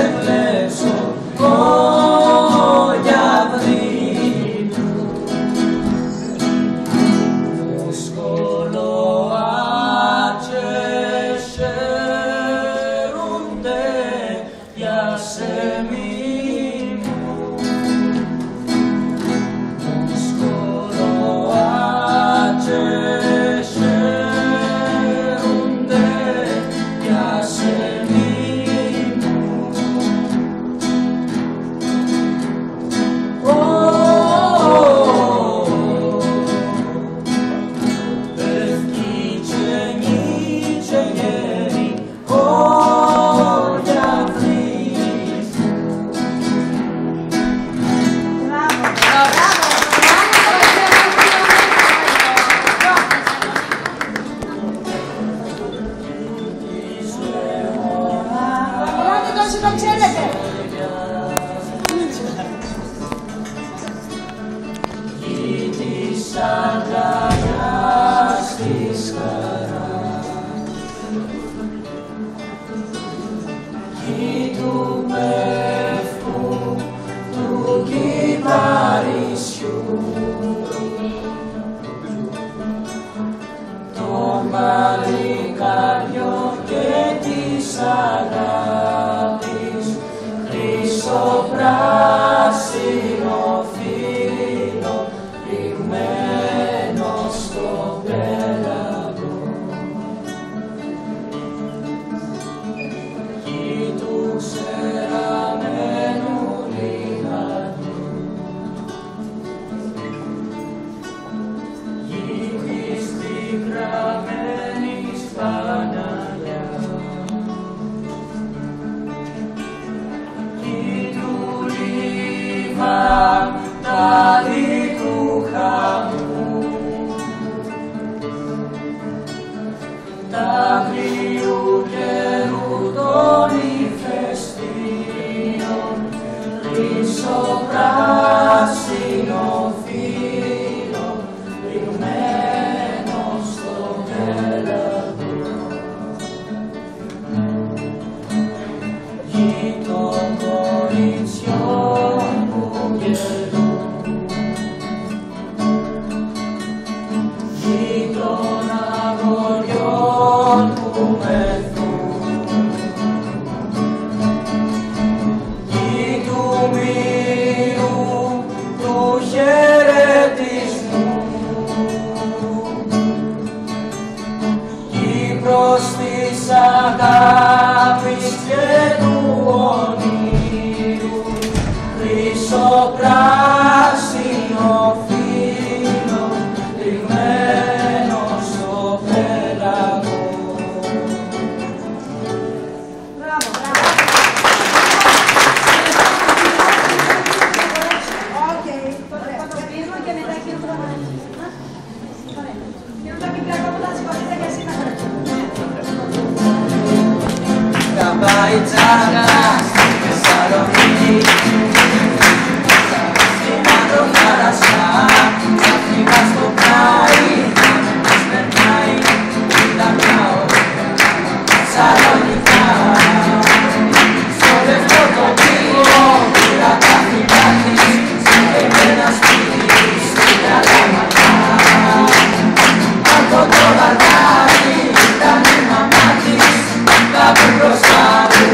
σε κλέψω για αύριο σκολοάτσε σέρονται για σεμί τον ξέρετε. Της αγκαλιάς της χαράς κι του πεύκου του κυπαρισιού των παλικαριών και της αγάπης χρυσοπράσινο φύλλο λιγμένο στο πέλαγο κι του ξεραμένου λιγανιού γύμνης πικραμένης Παναγιά κι του λιβαντάδι του χαμού τα αγριού καιρού των ηφαιστείων χρυσοπράσινο φύλλο ρηγμένο στο πέλαγο γη των κοριτσιών που γελούν γη των αγοριών που μεθούν γη του μύρου του χαιρετισμού γη προς της αγάπης και του ονείρου χρυσοπράσινο φύλλο ρηγμένο στο πέλαγο. Μπράβο, οκ, θα το πείσουμε και μετά γίνουμε τα μικρά κόμματα συγχωρείτε και σήμερα. Καμπαϊτζάνα στη Θεσσαλονίκη στην Ανδροχάρασσα ξαφνικά στο πλάι μας περνάει ήταν μια ωραία Θεσσαλονικά στο λευκό τοπίο πήρα τα φιλιά της σε ένα σπίτι στην Καλαμαριά από το βαρδάρι ήταν η μαμά της κάπου μπροστά μου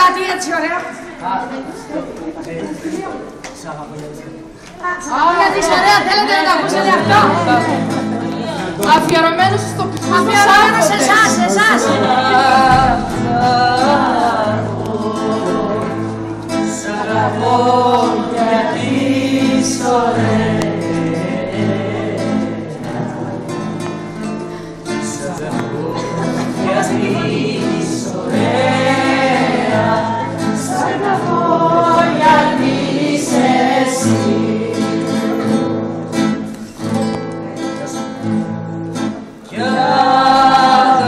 κάτι έτσι ωραία. Γιατί είσαι ωραία, θέλετε να το ακούσετε αυτό. Αφιερωμένο στο πιτρό. Αφιερωμένο σε εσάς, σε εσάς. Σ' αγαπώ γιατί είσαι ωραία. Σ' αγαπώ γιατί είσαι ωραία. Σ' αγαπώ γιατί είσαι εσύ. Κι αγαπώ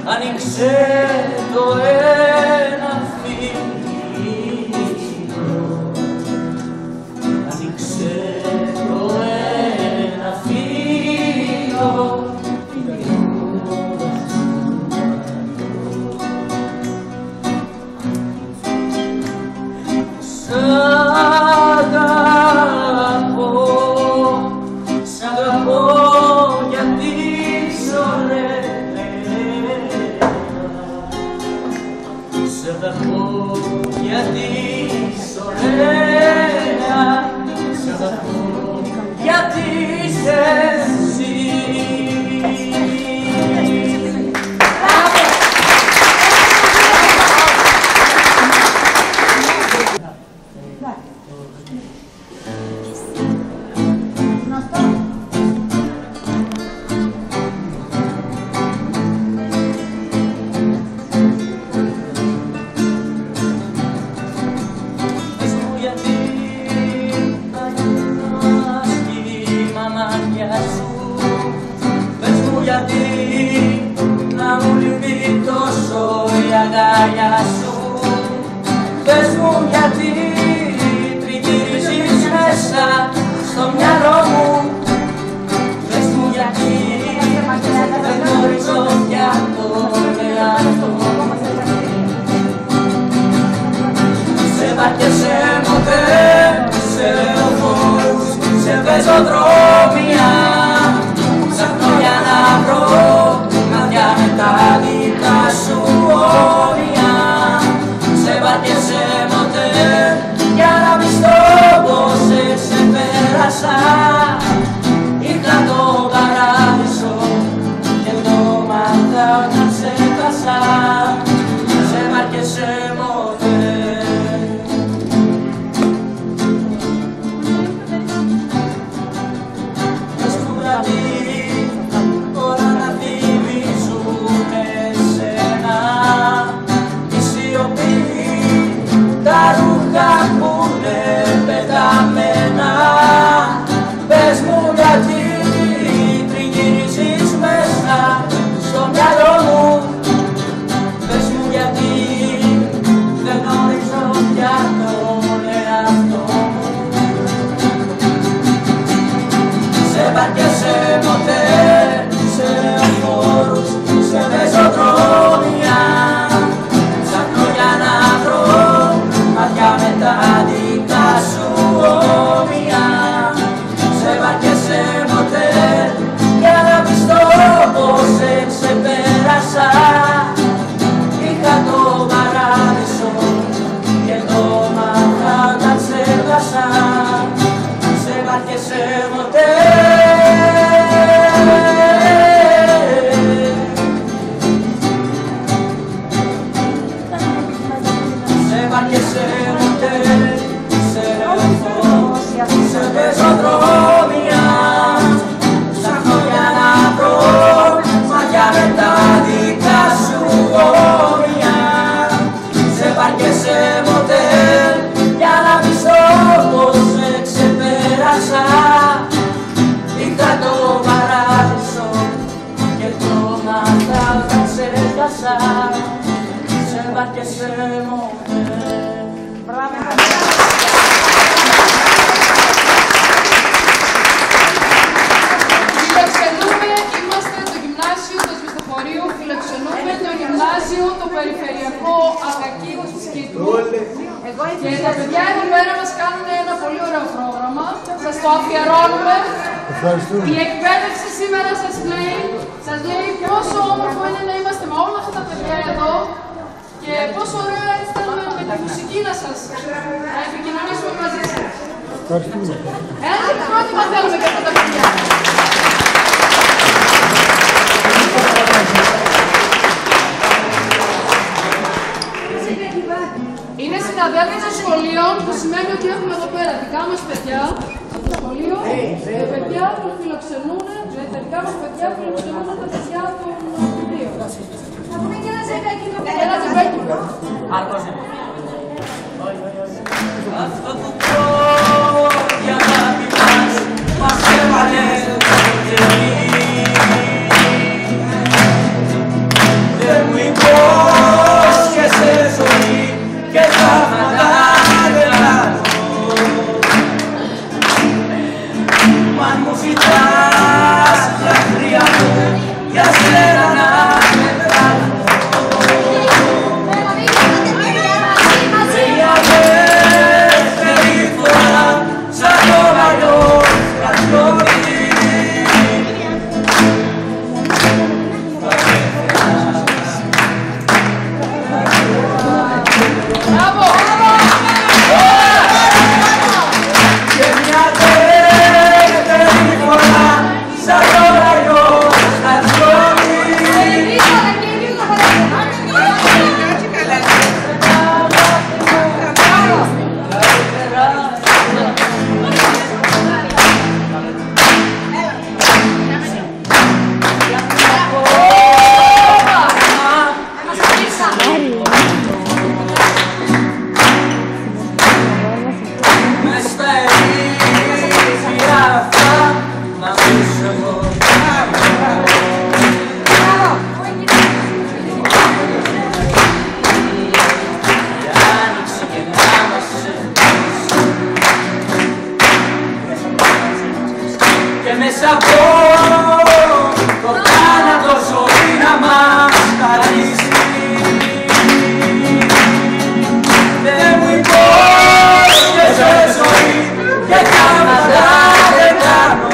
Άνοιξε το ένα φύλλο, άνοιξε το ένα φύλλο. Σ' αγαπώ γιατί είσαι ωραία. Σ' αγαπώ γιατί είσαι ωραία. Σ' αγαπώ γιατί είσαι εσύ. Πες μου γιατί τριγυρίζεις μέσα σε πεζοδρόμια. Ψάχνω για να βρω μαγιά με τα δικά σου όνια. Σε μπαρ και σε μοτέλ για να πεις πως σε ξεπέρασα. Είχα το παράδεισο και χρώματα θα σε έσκασα. Σε μπαρ και σε μοτέλ. Φιλοξενούμε, είμαστε το γυμνάσιο του Σβηστοφορείου, φιλοξενούμε το γυμνάσιο, το περιφερειακό Ακακίου της Κήτρου. Και τα παιδιά εδώ πέρα μας κάνουν ένα πολύ ωραίο πρόγραμμα. Σας το αφιερώνουμε. Η εκπαίδευση σήμερα σας λέει πόσο όμορφο είναι να είμαστε με όλα αυτά τα παιδιά εδώ και πόσο ωραίο ήταν με τη μουσική να επικοινωνήσουμε μαζί σας. Ένα πρότυπα θέλουμε και αυτά τα παιδιά. Είναι συναδέλφοι των σχολείων, που σημαίνει ότι έχουμε εδώ πέρα δικά μας παιδιά από το σχολείο και παιδιά που φιλοξενούν, τα δικά μας παιδιά που φιλοξενούν τα παιδιά των βιβλίων. Θα πούμε και ένα ζευγάκι εδώ πέρα. Ένα ζευγάκι. Αυτό που πω για αγάπη μας έβαλε το κερί. Δεν μου υπόσχεσαι ζωή και θαύματα δεν κάνω. Μα αν μου ζητάς λαχρία μου για σένα να με βγάλω. Μια δεύτερη φορά σαν το παλιό κατσόρι. Μέσα από το θάνατο ζωή να μας χαρίσει. Δεν μου υπόσχεσαι ζωή και θαύματα δεν κάνω.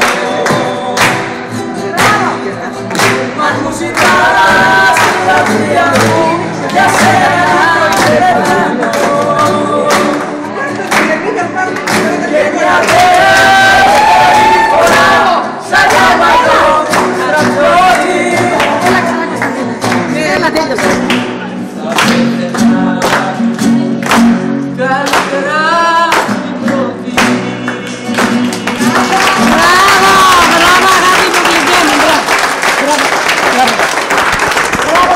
Μα αν μου ζητάς τα φιλιά μου για σένα δεν κάνω. Και μια δεύτερη φορά σαν το παλιό κατσόρι. Έλα, τέλειωσε. Καλύτερα την πρώτη. Μπράβο, μπράβο, αγάπη μου, κλειδένει, μπράβο. Μπράβο,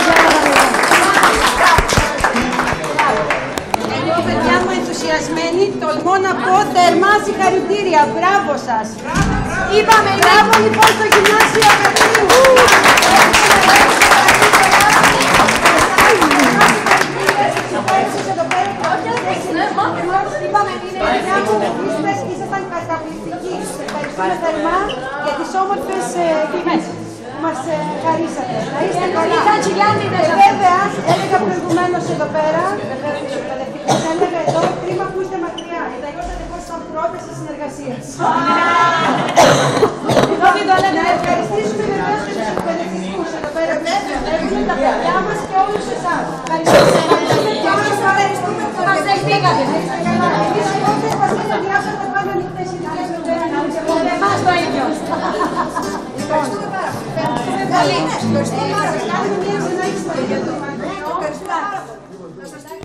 εγώ, παιδιά μου, ενθουσιασμένη, τολμώ να πω θερμά συγχαρητήρια. Μπράβο σας. Είπαμε, μπράβο λοιπόν στο γυμνάσιο Ακακίου. Είπαμε, είναι παιδιά μου, ήσασταν καταπληκτικοί. Ευχαριστούμε θερμά για τις όμορφες στιγμές που μας χαρίσατε. Να είστε καλά. Βέβαια, έλεγα προηγουμένως εδώ πέρα, έλεγα εδώ, κρίμα που είστε μακριά. Θα γινόταν εγώ σαν πρόταση συνεργασίας. Να ευχαριστήσουμε βεβαίως και τους εκπαιδευτικούς εδώ πέρα που συνεργάζουν τα παιδιά μας και όλους εσάς. Ευχαριστούμε που μας δεχτήκατε. Εμείς όλες μας είναι διάφορα τα πάνω ανοιχτές ειδικές βέβαια. Και εμάς το ίδιο. Ευχαριστούμε πάρα πολύ. Ευχαριστούμε πολύ. Κάνουμε μια συνέχιση στο ίδιο. Ευχαριστούμε πάρα πολύ.